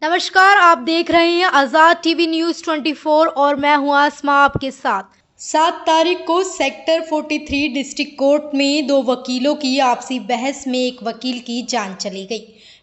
नमस्कार, आप देख रहे हैं आज़ाद टीवी न्यूज़ 24 और मैं हूं आसमा आपके साथ। 7 तारीख को सेक्टर 43 डिस्ट्रिक्ट कोर्ट में दो वकीलों की आपसी बहस में एक वकील की जान चली गई।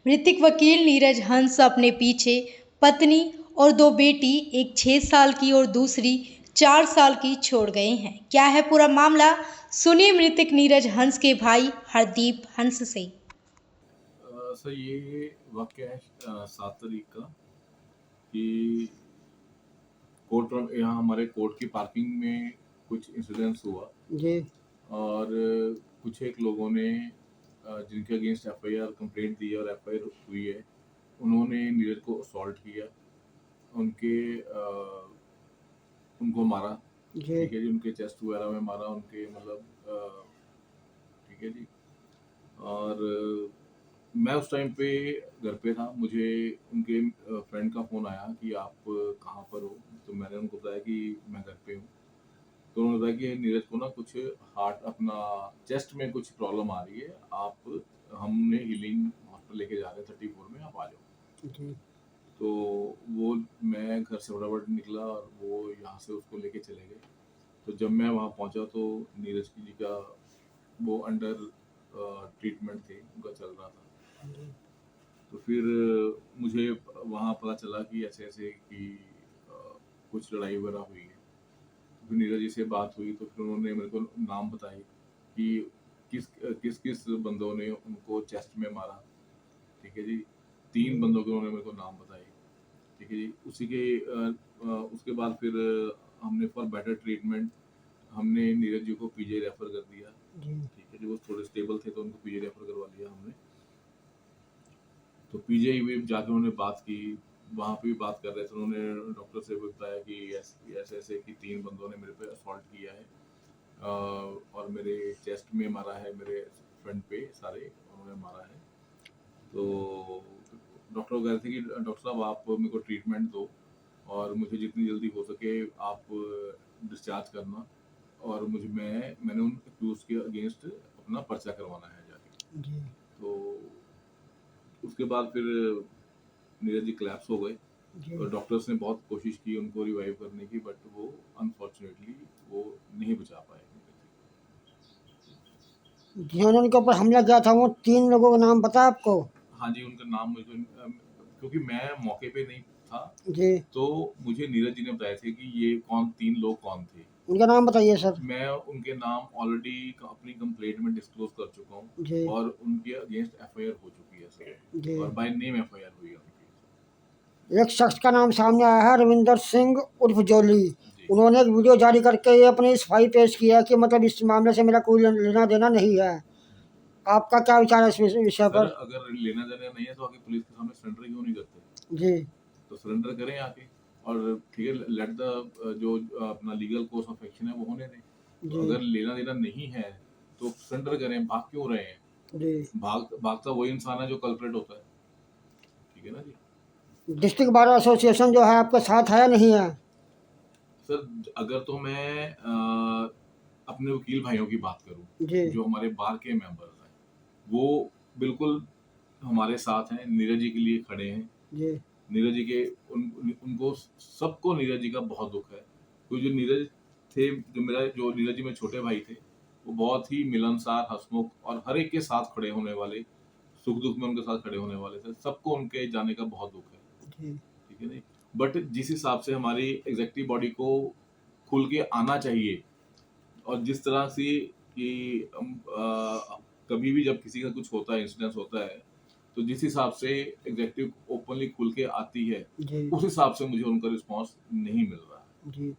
मृतक वकील नीरज हंस अपने पीछे पत्नी और दो बेटी, एक 6 साल की और दूसरी 4 साल की छोड़ गए हैं। क्या है पूरा मामला, सुनिए मृतक नीरज हंस के भाई हरदीप हंस से। सर ये वाक़या है 7 तारीख का कि कोर्ट में यहाँ हमारे कोर्ट की पार्किंग में कुछ इंसिडेंट्स हुआ जी। और कुछ एक लोगों ने जिनके अगेंस्ट एफआईआर कंप्लेंट दी है और एफआईआर हुई है, उन्होंने नीरज को असॉल्ट किया, उनके उनको मारा। जी। ठीक है जी, उनके चेस्ट वगैरह में मारा, उनके मतलब ठीक है जी। और मैं उस टाइम पे घर पे था, मुझे उनके फ्रेंड का फ़ोन आया कि आप कहाँ पर हो? तो मैंने उनको बताया कि मैं घर पे हूँ। तो उन्होंने बताया कि नीरज को ना कुछ हार्ट अपना चेस्ट में कुछ प्रॉब्लम आ रही है, आप हमने हीलिंग हॉस्पिटल लेके जा रहे हैं 34 में, आप आ जाओ। जी। तो वो मैं घर से फटाफट निकला और वो यहाँ से उसको लेके चले गए। तो जब मैं वहाँ पहुँचा तो नीरज जी का वो अंडर ट्रीटमेंट थे, उनका चल रहा था। तो फिर मुझे वहाँ पता चला कि ऐसे-ऐसे कि कुछ लड़ाई वगैरह हुई है। तो फिर नीरज जी से बात हुई तो फिर उन्होंने मेरे को नाम बताए कि किस-किस बंदों ने उनको चेस्ट में मारा। ठीक है जी। 3 बंदों के उन्होंने मेरे को नाम बताए। ठीक है जी। उसी के उसके बाद फिर हमने फॉर बेटर ट्रीटमेंट हमने नीरज जी को पीजी रेफर कर दिया। जी। ठीक है जी, वो थोड़े स्टेबल थे तो उनको पीजी रेफर करवा लिया हमने। तो पीजीआई में जाके उन्होंने बात की, वहाँ पे भी बात कर रहे थे, उन्होंने डॉक्टर से भी बताया कि ऐसे-ऐसे कि 3 बंदों ने मेरे पे असॉल्ट किया है और मेरे चेस्ट में मारा है, मेरे फ्रंट पे सारे उन्होंने मारा है। तो डॉक्टर कह रहे थे कि डॉक्टर साहब आप मेरे को ट्रीटमेंट दो और मुझे जितनी जल्दी हो सके आप डिस्चार्ज करना और मैंने उन एक्यूज़ के अगेंस्ट अपना पर्चा करवाना है जाके। जी। तो उसके बाद फिर नीरज जी कोलैप्स हो गए जी। और डॉक्टर्स ने बहुत कोशिश की उनको रिवाइव करने की, बट वो अनफॉर्चुनेटली वो नहीं बचा पाए। जिन्होंने उनके ऊपर हमला किया था वो 3 लोगों का नाम पता है आपको? हाँ जी, उनका नाम मुझे क्योंकि मैं मौके पे नहीं था, जी। तो मुझे नीरज जी ने बताए थे कि ये 3 लोग कौन थे। उनका नाम बताइए सर। मैं उनके नाम ऑलरेडी अपनी कंप्लेंट में डिस्क्लोज कर चुका हूँ जी। और उनके अगेंस्ट एफआईआर हो चुकी है सर, जी। और बाय नेम एफआईआर हुई है उनकी। एक शख्स का नाम सामने आया है, रविंदर सिंह उर्फ जोली। जी उन्होंने एक वीडियो जारी करके ये अपनी सफाई पेश किया कि मतलब इस मामले से मेरा कोई लेना देना नहीं है। आपका क्या विचार है इस विषय सर, पर? अगर लेना देना नहीं है तो आगे पुलिस के सामने सरेंडर क्यों नहीं करते? जी। तो सरेंडर करें आके, और ठीक है, लेट द जो अपना लीगल कोर्स ऑफ एक्शन है वो होने दें। तो जी। अगर लेना देना नहीं है तो सरेंडर करें, भाग क्यों रहे हैं? जी। भागता वही इंसान है जो कल्प्रेट होता है। ठीक है ना जी। डिस्ट्रिक्ट बार एसोसिएशन जो है आपके साथ है या नहीं है? सर, अगर तो मैं अपने वकील भाइयों की बात जी। करूं जो हमारे बार के मेंबर्स हैं, वो बिल्कुल हमारे साथ हैं, नीरज जी के लिए खड़े हैं। जी। नीरज जी के उनको सबको नीरज जी का बहुत दुख है, क्योंकि जो नीरज थे, जो नीरज जी में छोटे भाई थे, वो बहुत ही मिलनसार, हंसमुख और हर एक के साथ खड़े होने वाले, सुख दुख में उनके साथ खड़े होने वाले थे। सबको उनके जाने का बहुत दुख है। जी। ठीक है नहीं, बट जिस हिसाब से हमारी एग्जेक्टिव बॉडी को खुल के आना चाहिए और जिस तरह से कि कभी भी जब किसी का कुछ होता है, इंसिडेंस होता है, तो जिस हिसाब से एग्जेक्टिव ओपनली खुल के आती है, जी। उस हिसाब से मुझे उनका रिस्पांस नहीं मिल रहा है। जी।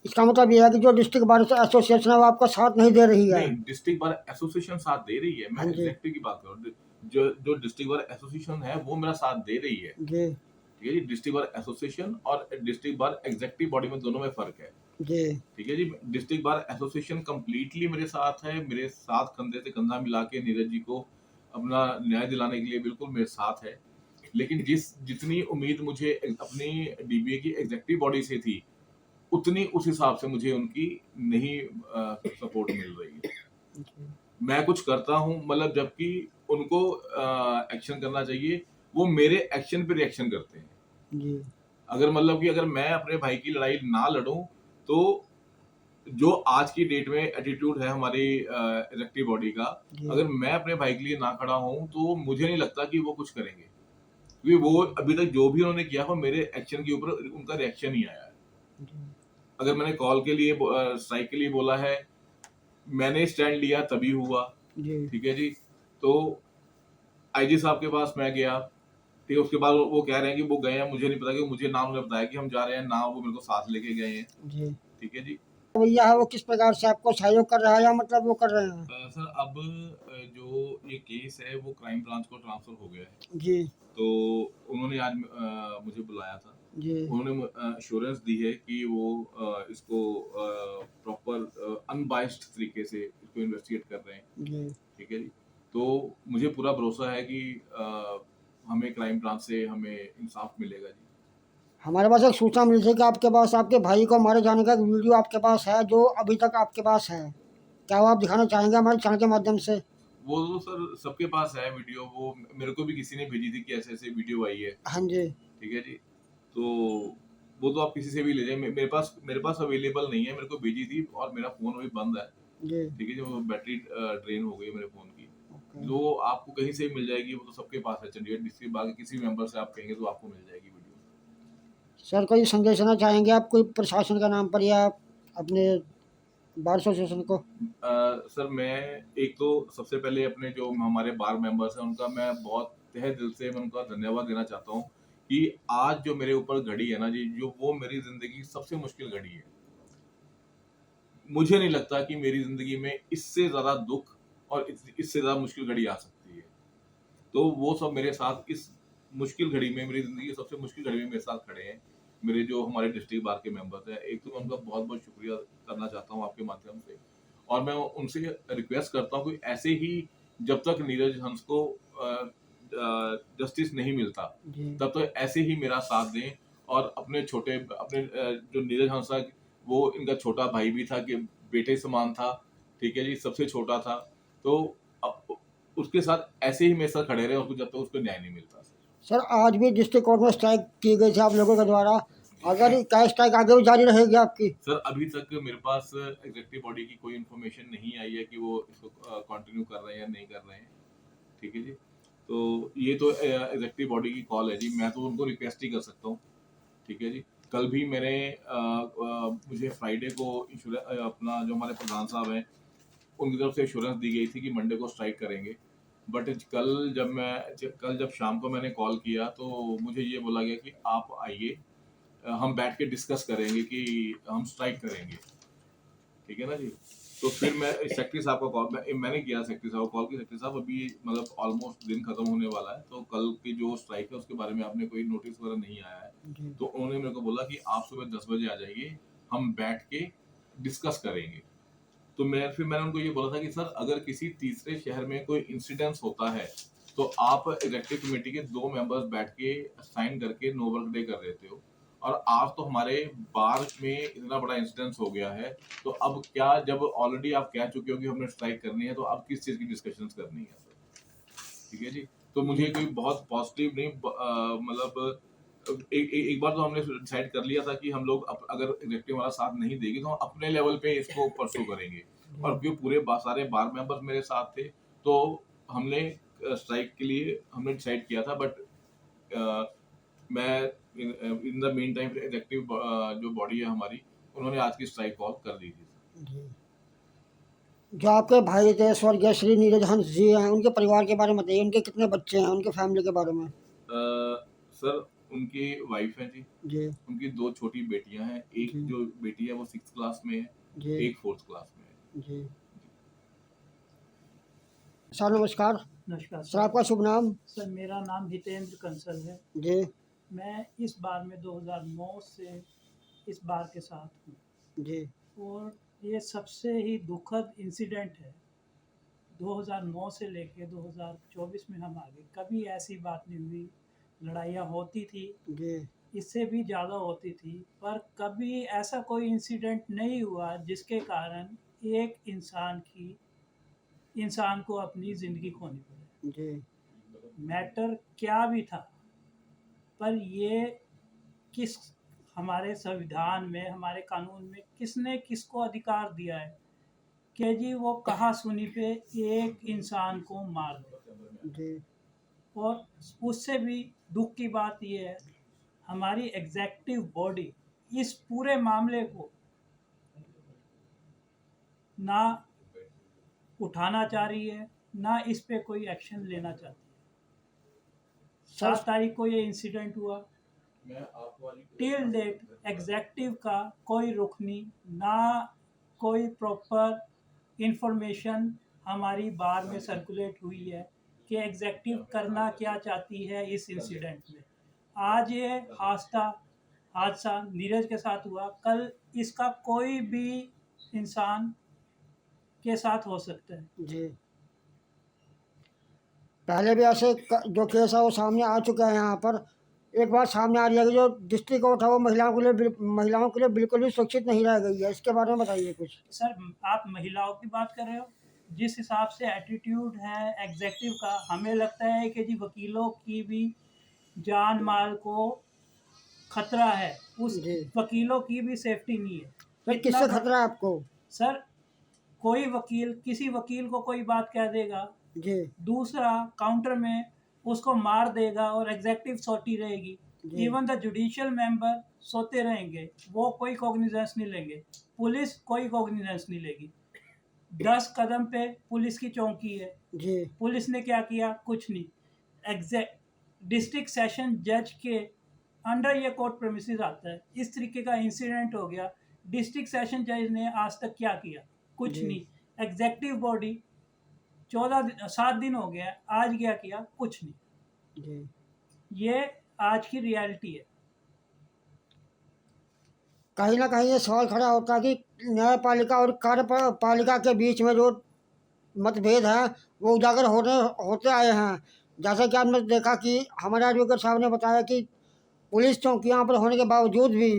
इसका मतलब ये है कि जो डिस्ट्रिक्ट बार एसोसिएशन है वो आपका साथ नहीं दे रही है। नहीं, डिस्ट्रिक्ट बार एसोसिएशन साथ दे रही है, हाँ मैं जी। एग्जेक्टिव की बात कर रहा हूँ। जो जो डिस्ट्रिक्ट बार एसोसिएशन है वो मेरा साथ दे रही है। जी। ठीक है जी, डिस्ट्रिक्ट बार एसोसिएशन और डिस्ट्रिक्ट बार एग्जेक्टिव बॉडी में दोनों में फर्क है। जी। ठीक है जी, डिस्ट्रिक्ट बार एसोसिएशन कंप्लीटली मेरे साथ है, मेरे साथ कंधे से कंधा मिला के नीरज जी को अपना न्याय दिलाने के लिए बिल्कुल मेरे साथ है। लेकिन जितनी उम्मीद मुझे अपनी डीबीए की एग्जेक्टिव बॉडी से थी, उतनी उस हिसाब से मुझे उनकी नहीं सपोर्ट मिल रही है। जी। मैं कुछ करता हूँ, मतलब जबकि उनको एक्शन करना चाहिए, वो मेरे एक्शन पे रिएक्शन करते हैं। जी अगर मतलब कि अगर मैं अपने भाई की लड़ाई ना लड़ूं तो जो आज की डेट में एटीट्यूड है हमारी इलेक्टिव बॉडी का, जी अगर मैं अपने भाई के लिए ना खड़ा हूं तो मुझे नहीं लगता कि वो कुछ करेंगे, क्योंकि वो अभी तक जो भी उन्होंने किया वो मेरे एक्शन के ऊपर उनका रिएक्शन ही आया है। जी अगर मैंने कॉल के लिए स्ट्राइक के लिए बोला है, मैंने स्टैंड लिया तभी हुआ। जी ठीक है जी। तो आईजी साहब के पास मैं गया, ठीक है, उसके बाद वो कह रहे हैं कि वो गए हैं, मुझे नहीं पता, कि मुझे ना उन्होंने बताया कि हम जा रहे हैं, ना वो मेरे को साथ लेके गए हैं। जी ठीक है जी। भैया है वो किस प्रकार से आपको सहयोग कर रहा है या मतलब वो कर रहे हैं? सर अब जो ये केस है वो क्राइम ब्रांच को ट्रांसफर हो गया है। जी तो उन्होंने आज मुझे बुलाया था। जी उन्होंने अश्योरेंस दी है कि वो इसको प्रॉपर अनबाइस्ड तरीके से इसको इन्वेस्टिगेट कर रहे हैं। जी ठीक है जी। तो मुझे पूरा भरोसा है कि हमें क्राइम ब्रांच से हमें इंसाफ मिलेगा जी। हमारे पास एक सूचना मिली थी कि आपके पास आपके भाई को मारे जाने का एक वीडियो आपके पास है जो अभी तक आपके पास है, क्या वो आप दिखाना चाहेंगे हमारे चैनल के माध्यम से? वो तो सर सबके पास है वीडियो, वो मेरे को भी किसी ने भेजी थी कि ऐसे ऐसे वीडियो आई है। हाँ जी ठीक है जी। तो वो तो आप किसी से भी ले जाए, मेरे पास अवेलेबल नहीं है, मेरे को भेजी थी और मेरा फ़ोन अभी बंद है। जी ठीक है जी, वो बैटरी ड्रेन हो गई है मेरे फ़ोन की। ओके। जो आपको कहीं से भी मिल जाएगी, वो तो सबके पास है, चंडीगढ़ डिस्ट्रिक्ट बाकी किसी भी मेंबर से आप कहेंगे तो आपको मिल जाएगी वीडियो। सर कोई संदेश देना चाहेंगे आप कोई प्रशासन का नाम पर या अपने बार एसोसिएशन को? सर मैं एक तो सबसे पहले अपने जो हमारे बार मेंबर्स हैं उनका मैं बहुत तहे दिल से मैं उनका धन्यवाद देना चाहता हूँ कि आज जो मेरे ऊपर घड़ी है ना जी, जो वो मेरी ज़िंदगी की सबसे मुश्किल घड़ी है। मुझे नहीं लगता कि मेरी ज़िंदगी में इससे ज़्यादा दुःख और इससे ज़्यादा मुश्किल घड़ी आ सकती है। तो वो सब मेरे साथ इस मुश्किल घड़ी में, मेरी ज़िंदगी की सबसे मुश्किल घड़ी में मेरे साथ खड़े हैं। मेरे जो हमारे डिस्ट्रिक्ट बार के मेंबर्स हैं, एक तो मैं उनका बहुत-बहुत शुक्रिया करना चाहता हूँ आपके माध्यम से, और मैं उनसे रिक्वेस्ट करता हूँ कि ऐसे ही जब तक नीरज हंस को जस्टिस नहीं मिलता, जी तब तक ऐसे ही मेरा साथ दें और अपने जो नीरज हंस था, वो इनका छोटा भाई भी था, कि बेटे समान था, ठीक है जी, सबसे छोटा था। तो अब उसके साथ ऐसे ही मेरे साथ खड़े रहे, उसको जब तक उसको न्याय नहीं मिलता। सर आज भी डिस्ट्रिक्ट कोर्ट में स्ट्राइक की गई थी आप लोगों के द्वारा, अगर क्या स्ट्राइक आगे भी जारी रहेगी आपकी? सर अभी तक मेरे पास एग्जेक्टिव बॉडी की कोई इन्फॉर्मेशन नहीं आई है कि वो इसको कंटिन्यू कर रहे हैं या नहीं कर रहे हैं। ठीक है जी। तो ये तो एग्जेक्टिव बॉडी की कॉल है जी, मैं तो उनको रिक्वेस्ट ही कर सकता हूँ। ठीक है जी। कल भी मैंने मुझे फ्राइडे को अपना जो हमारे प्रधान साहब हैं उनकी तरफ से एश्योरेंस दी गई थी कि मंडे को स्ट्राइक करेंगे। बट कल जब शाम को मैंने कॉल किया तो मुझे ये बोला गया कि आप आइए, हम बैठ के डिस्कस करेंगे कि हम स्ट्राइक करेंगे। ठीक है ना जी। तो फिर मैं सेक्रेटरी साहब को मैंने किया सेक्रेटरी साहब को कॉल की, सेक्रेटरी साहब अभी मतलब ऑलमोस्ट दिन खत्म होने वाला है, तो कल की जो स्ट्राइक है उसके बारे में आपने कोई नोटिस वगैरह नहीं आया है। जी तो उन्होंने मेरे को बोला कि आप सुबह 10 बजे आ जाइए, हम बैठ के डिस्कस करेंगे। तो मैंने उनको ये बोला था कि सर अगर किसी तीसरे शहर में कोई इंसिडेंस होता है तो आप एग्जेक्टिव कमेटी के 2 मेंबर्स बैठ के साइन करके नो वर्क डे कर देते हो, और आज तो हमारे बार में इतना बड़ा इंसिडेंस हो गया है, तो अब क्या, जब ऑलरेडी आप कह चुके हो कि हमने स्ट्राइक करनी है, तो अब किस चीज़ की डिस्कशंस करनी है सर? ठीक है जी। तो मुझे कोई बहुत पॉजिटिव नहीं, मतलब एक बार तो हमने डिसाइड कर लिया था कि हम लोग अगर एग्जेक्टिव हमारा साथ नहीं देगी तो हम अपने लेवल पे इसको परसू करेंगे, और क्योंकि पूरे सारे बार मेंबर्स मेरे साथ थे, तो हमने स्ट्राइक के लिए हमने डिसाइड किया था। बट मैं in the mean time executive जो बॉडी है हमारी, उन्होंने आज की स्ट्राइक कॉल कर दी थी। जी जो आपके भाई थे स्वर्गीय श्री नीरज हंस जी हैं, उनके परिवार के बारे में बताइए, उनके कितने बच्चे हैं, उनके फैमिली के बारे में? सर उनकी वाइफ है जी, जी उनकी 2 छोटी बेटियां हैं, एक जी जो बेटी है वो 6th क्लास में है, जी एक 4th क्लास में है। जी सर नमस्कार। नमस्कार सर सर। आपका शुभ नाम? सर मेरा नाम हितेंद्र कंसल है। जी मैं इस बार में 2009 से इस बार के साथ हूँ, जी और ये सबसे ही दुखद इंसिडेंट है। 2009 से लेके 2024 में हम आगे कभी ऐसी बात नहीं हुई। लड़ाइयाँ होती थी, जी इससे भी ज़्यादा होती थी, पर कभी ऐसा कोई इंसिडेंट नहीं हुआ जिसके कारण एक इंसान को अपनी ज़िंदगी खोनी पड़े। जी मैटर क्या भी था, पर ये किस हमारे संविधान में, हमारे कानून में किसने किसको अधिकार दिया है कि जी वो कहा सुनी पे एक इंसान को मार दे। जी और उससे भी दुख की बात यह है, हमारी एग्जेक्टिव बॉडी इस पूरे मामले को ना उठाना चाह रही है, ना इस पे कोई एक्शन लेना चाहती है। सर 7 तारीख को ये इंसिडेंट हुआ, टिल डेट एग्जेक्टिव का कोई रुख नहीं, ना कोई प्रॉपर इंफॉर्मेशन हमारी बार में सर्कुलेट हुई है कि एग्जेक्टिव करना क्या चाहती है इस इंसिडेंट में। आज ये हादसा नीरज के साथ हुआ, कल इसका कोई भी इंसान के साथ हो सकता है। जी पहले भी ऐसे जो केस है वो सामने आ चुके हैं यहाँ पर। एक बात सामने आ रही है कि जो डिस्ट्रिक्ट कोर्ट है वो महिलाओं के लिए बिल्कुल भी सुरक्षित नहीं रह गई है। इसके बारे में बताइए कुछ। सर, आप महिलाओं की बात कर रहे हो, जिस हिसाब से एटीट्यूड है एग्जेक्टिव का, हमें लगता है कि जी वकीलों की भी जान माल को खतरा है, उस जी वकीलों की भी सेफ्टी नहीं है। सर इतना किससे बड़ा- खतरा है आपको? सर, कोई वकील किसी वकील को कोई बात कह देगा, जी दूसरा काउंटर में उसको मार देगा और एग्जेक्टिव सोती रहेगी। जी इवन द जुडिशियल मेंबर सोते रहेंगे, वो कोई कॉग्निजेंस नहीं लेंगे, पुलिस कोई कॉग्निजेंस नहीं लेगी। 10 कदम पे पुलिस की चौकी है, जी पुलिस ने क्या किया? कुछ नहीं। एग्जैक्ट डिस्ट्रिक्ट सेशन जज के अंडर ये कोर्ट प्रेमिसेस आता है। इस तरीके का इंसिडेंट हो गया, डिस्ट्रिक्ट सेशन जज ने आज तक क्या किया? कुछ जी नहीं। एग्जेक्टिव बॉडी 7 दिन हो गया, आज क्या किया? कुछ नहीं। जी ये आज की रियलिटी है। कहीं ना कहीं ये सवाल खड़ा होता है कि न्यायपालिका और कार्यपालिका के बीच में जो मतभेद हैं वो उजागर होते आए हैं। जैसा कि आपने देखा कि हमारे एडवोकेट साहब ने बताया कि पुलिस चौकी यहाँ पर होने के बावजूद भी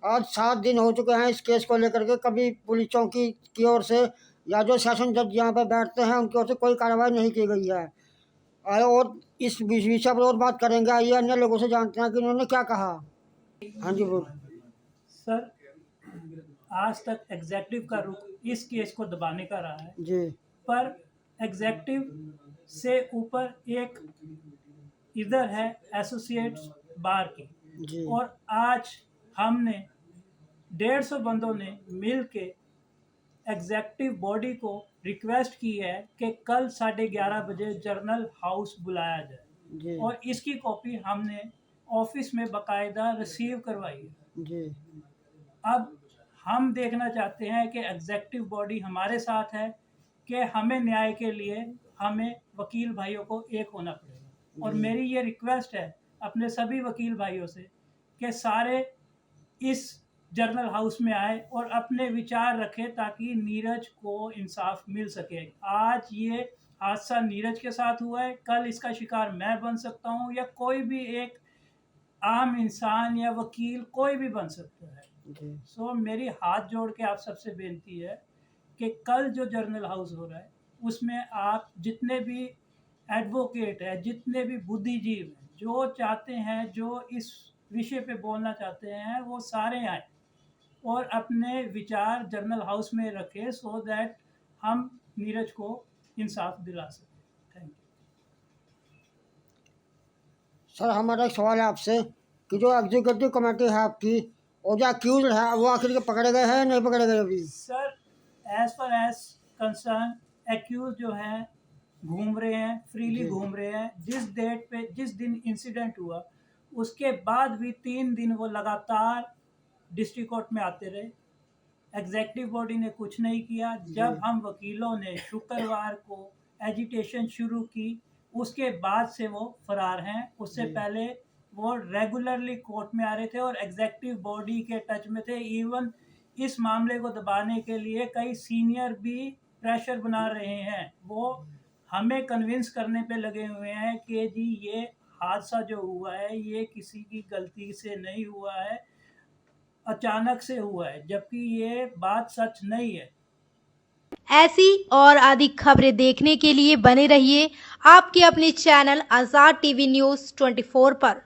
आज 7 दिन हो चुके हैं इस केस को लेकर के कभी पुलिस चौकी की ओर से या जो सेशन जज यहाँ पर बैठते हैं उनकी ओर से कोई कार्रवाई नहीं की गई है। और इस विषय पर और बात करेंगे। आइए अन्य लोगों से जानते हैं कि उन्होंने क्या कहा। हाँ जी बोल। सर, आज तक एग्जेक्टिव का रुख इस केस को दबाने का रहा है, जी पर एग्जेक्टिव से ऊपर एक इधर है एसोसिएट्स बार की, जी और आज हमने 150 बंदों ने मिल के एग्जेक्टिव बॉडी को रिक्वेस्ट की है कि कल 11:30 बजे जर्नल हाउस बुलाया जाए, जी और इसकी कॉपी हमने ऑफिस में बाकायदा रिसीव करवाई है। जी अब हम देखना चाहते हैं कि एग्जेक्टिव बॉडी हमारे साथ है कि हमें न्याय के लिए हमें वकील भाइयों को एक होना पड़ेगा। और मेरी ये रिक्वेस्ट है अपने सभी वकील भाइयों से कि सारे इस जर्नल हाउस में आए और अपने विचार रखें ताकि नीरज को इंसाफ मिल सके। आज ये हादसा नीरज के साथ हुआ है, कल इसका शिकार मैं बन सकता हूँ, या कोई भी एक आम इंसान या वकील कोई भी बन सकता है। जी सो मेरी हाथ जोड़ के आप सबसे बेनती है कि कल जो जर्नल हाउस हो रहा है उसमें आप जितने भी एडवोकेट है, जितने भी बुद्धिजीव हैं, जो चाहते हैं, जो इस विषय पे बोलना चाहते हैं, वो सारे आए और अपने विचार जर्नल हाउस में रखें, सो दैट हम नीरज को इंसाफ दिला सकें। Thank you. सर हमारा एक सवाल है आपसे कि जो एग्जीक्यूटिव कमेटी है आपकी और जो अक्यूज है वो आखिर के पकड़े गए हैं नहीं पकड़े गए अभी? Sir, as per as concern accused जो हैं घूम रहे हैं, फ्रीली जी घूम रहे हैं। जिस डेट पे, जिस दिन इंसिडेंट हुआ उसके बाद भी 3 दिन वो लगातार डिस्ट्रिक्ट कोर्ट में आते रहे। एग्जेक्टिव बॉडी ने कुछ नहीं किया। जब हम वकीलों ने शुक्रवार को एजिटेशन शुरू की उसके बाद से वो फरार हैं। उससे जी पहले वो रेगुलरली कोर्ट में आ रहे थे और एग्जेक्टिव बॉडी के टच में थे। इवन इस मामले को दबाने के लिए कई सीनियर भी प्रेशर बना रहे हैं। वो हमें कन्विंस करने पे लगे हुए हैं कि जी ये हादसा जो हुआ है ये किसी की गलती से नहीं हुआ है, अचानक से हुआ है, जबकि ये बात सच नहीं है। ऐसी और अधिक खबरें देखने के लिए बने रहिए आपके अपने चैनल आज़ाद टीवी न्यूज़ 24 पर।